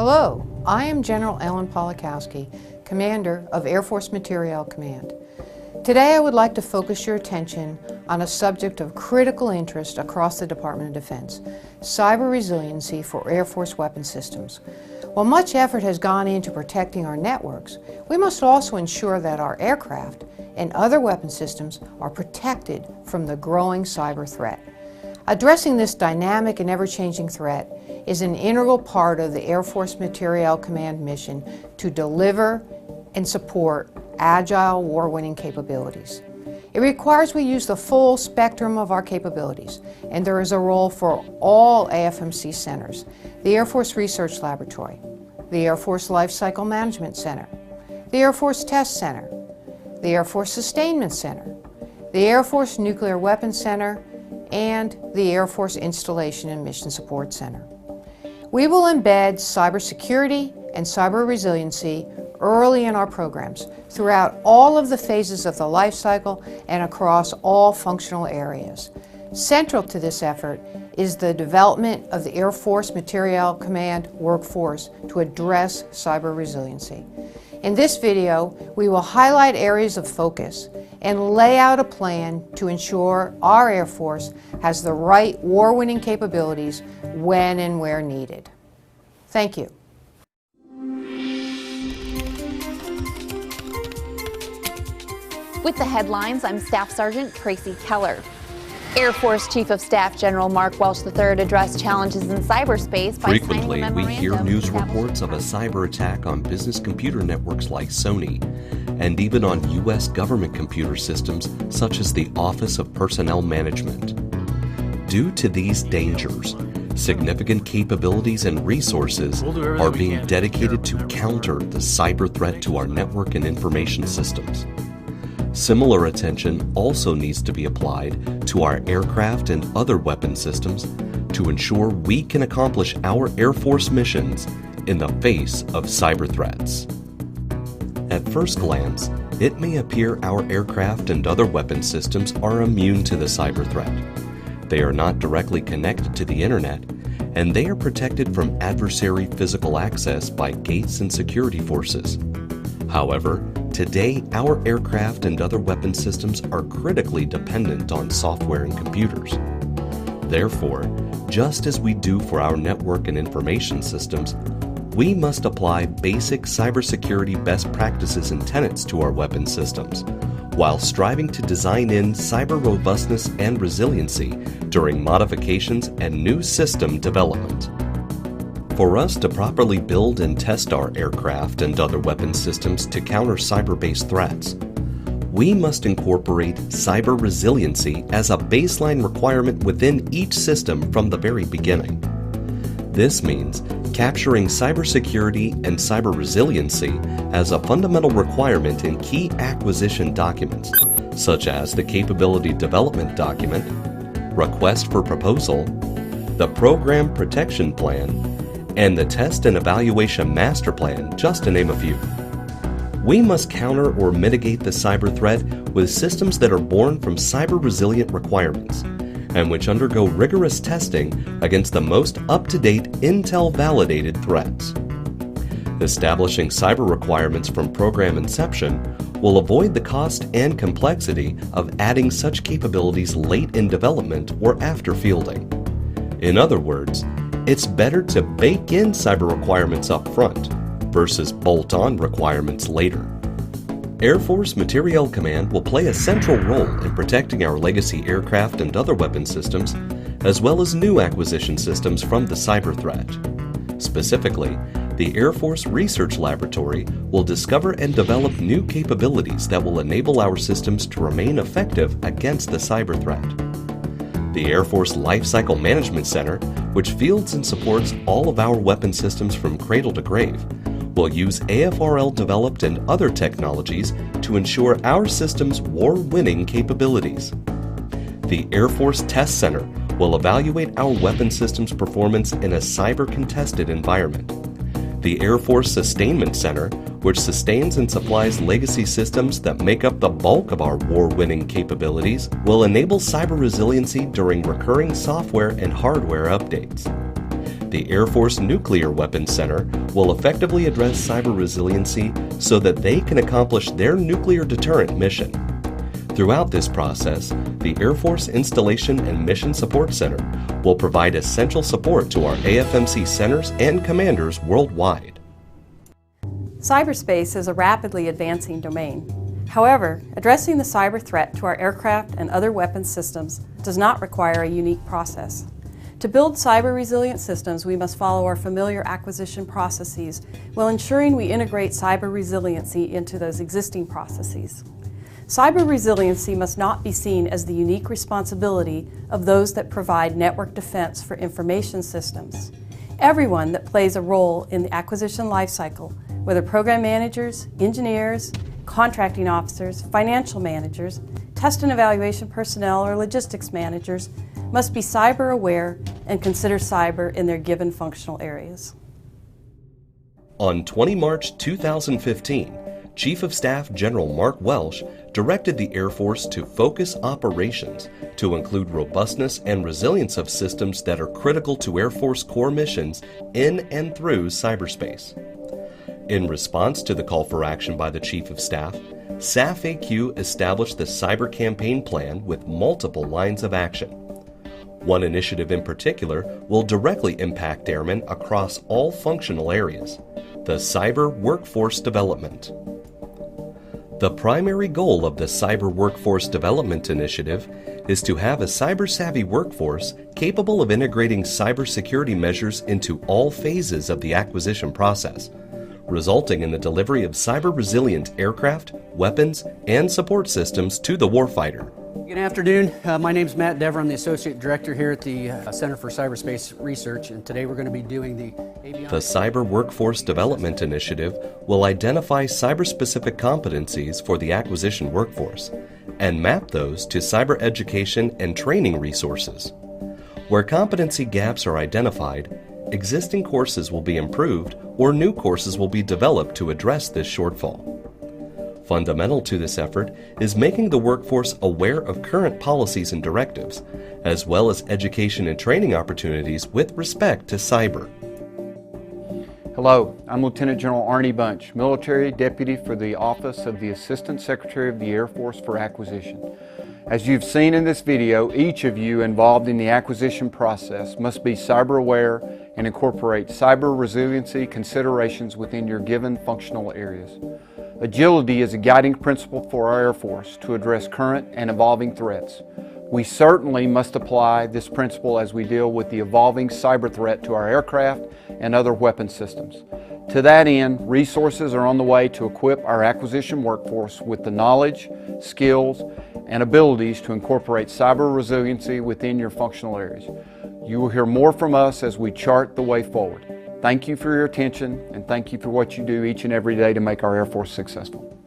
Hello, I am General Ellen Polakowski, Commander of Air Force Materiel Command. Today I would like to focus your attention on a subject of critical interest across the Department of Defense, cyber resiliency for Air Force weapon systems. While much effort has gone into protecting our networks, we must also ensure that our aircraft and other weapon systems are protected from the growing cyber threat. Addressing this dynamic and ever-changing threat is an integral part of the Air Force Materiel Command mission to deliver and support agile war-winning capabilities. It requires we use the full spectrum of our capabilities, and there is a role for all AFMC centers: the Air Force Research Laboratory, the Air Force Life Cycle Management Center, the Air Force Test Center, the Air Force Sustainment Center, the Air Force Nuclear Weapons Center, and the Air Force Installation and Mission Support Center. We will embed cybersecurity and cyber resiliency early in our programs, throughout all of the phases of the life cycle and across all functional areas. Central to this effort is the development of the Air Force Materiel Command workforce to address cyber resiliency. In this video, we will highlight areas of focus and lay out a plan to ensure our Air Force has the right war-winning capabilities when and where needed. Thank you. With the headlines, I'm Staff Sergeant Tracy Keller. Air Force Chief of Staff General Mark Welch III addressed challenges in cyberspace by Frequently, we hear news reports of a cyber attack on business computer networks like Sony, and even on U.S. government computer systems such as the Office of Personnel Management. Due to these dangers, significant capabilities and resources are being dedicated to counter the cyber threat to our network and information systems. Similar attention also needs to be applied to our aircraft and other weapon systems to ensure we can accomplish our Air Force missions in the face of cyber threats. At first glance, it may appear our aircraft and other weapon systems are immune to the cyber threat. They are not directly connected to the internet, and they are protected from adversary physical access by gates and security forces. However, today our aircraft and other weapon systems are critically dependent on software and computers. Therefore, just as we do for our network and information systems, we must apply basic cybersecurity best practices and tenets to our weapon systems, while striving to design in cyber robustness and resiliency during modifications and new system development. For us to properly build and test our aircraft and other weapon systems to counter cyber-based threats, we must incorporate cyber resiliency as a baseline requirement within each system from the very beginning. This means capturing cybersecurity and cyber resiliency as a fundamental requirement in key acquisition documents, such as the Capability Development Document, Request for Proposal, the Program Protection Plan, and the Test and Evaluation Master Plan, just to name a few. We must counter or mitigate the cyber threat with systems that are born from cyber-resilient requirements, and which undergo rigorous testing against the most up-to-date Intel-validated threats. Establishing cyber requirements from program inception will avoid the cost and complexity of adding such capabilities late in development or after fielding. In other words, it's better to bake in cyber requirements up front versus bolt-on requirements later. Air Force Materiel Command will play a central role in protecting our legacy aircraft and other weapon systems, as well as new acquisition systems from the cyber threat. Specifically, the Air Force Research Laboratory will discover and develop new capabilities that will enable our systems to remain effective against the cyber threat. The Air Force Life Cycle Management Center, which fields and supports all of our weapon systems from cradle to grave, will use AFRL-developed and other technologies to ensure our system's war-winning capabilities. The Air Force Test Center will evaluate our weapon systems' performance in a cyber-contested environment. The Air Force Sustainment Center, which sustains and supplies legacy systems that make up the bulk of our war-winning capabilities, will enable cyber resiliency during recurring software and hardware updates. The Air Force Nuclear Weapons Center will effectively address cyber resiliency so that they can accomplish their nuclear deterrent mission. Throughout this process, the Air Force Installation and Mission Support Center will provide essential support to our AFMC centers and commanders worldwide. Cyberspace is a rapidly advancing domain. However, addressing the cyber threat to our aircraft and other weapons systems does not require a unique process. To build cyber-resilient systems, we must follow our familiar acquisition processes while ensuring we integrate cyber resiliency into those existing processes. Cyber resiliency must not be seen as the unique responsibility of those that provide network defense for information systems. Everyone that plays a role in the acquisition lifecycle, whether program managers, engineers, contracting officers, financial managers, test and evaluation personnel, or logistics managers, must be cyber aware and consider cyber in their given functional areas. On 20 March 2015, Chief of Staff General Mark Welsh directed the Air Force to focus operations to include robustness and resilience of systems that are critical to Air Force core missions in and through cyberspace. In response to the call for action by the Chief of Staff, SAF-AQ established the Cyber Campaign Plan with multiple lines of action. One initiative in particular will directly impact airmen across all functional areas: the Cyber Workforce Development. The primary goal of the Cyber Workforce Development Initiative is to have a cyber-savvy workforce capable of integrating cybersecurity measures into all phases of the acquisition process, resulting in the delivery of cyber-resilient aircraft, weapons, and support systems to the warfighter. Good afternoon. My name is Matt Dever. I'm the Associate Director here at the Center for Cyberspace Research, and today we're going to be doing the Cyber Workforce Development Initiative will identify cyber-specific competencies for the acquisition workforce and map those to cyber education and training resources. Where competency gaps are identified, existing courses will be improved or new courses will be developed to address this shortfall. Fundamental to this effort is making the workforce aware of current policies and directives, as well as education and training opportunities with respect to cyber. Hello, I'm Lieutenant General Arnie Bunch, Military Deputy for the Office of the Assistant Secretary of the Air Force for Acquisition. As you've seen in this video, each of you involved in the acquisition process must be cyber aware and incorporate cyber resiliency considerations within your given functional areas. Agility is a guiding principle for our Air Force to address current and evolving threats. We certainly must apply this principle as we deal with the evolving cyber threat to our aircraft and other weapon systems. To that end, resources are on the way to equip our acquisition workforce with the knowledge, skills, and abilities to incorporate cyber resiliency within your functional areas. You will hear more from us as we chart the way forward. Thank you for your attention, and thank you for what you do each and every day to make our Air Force successful.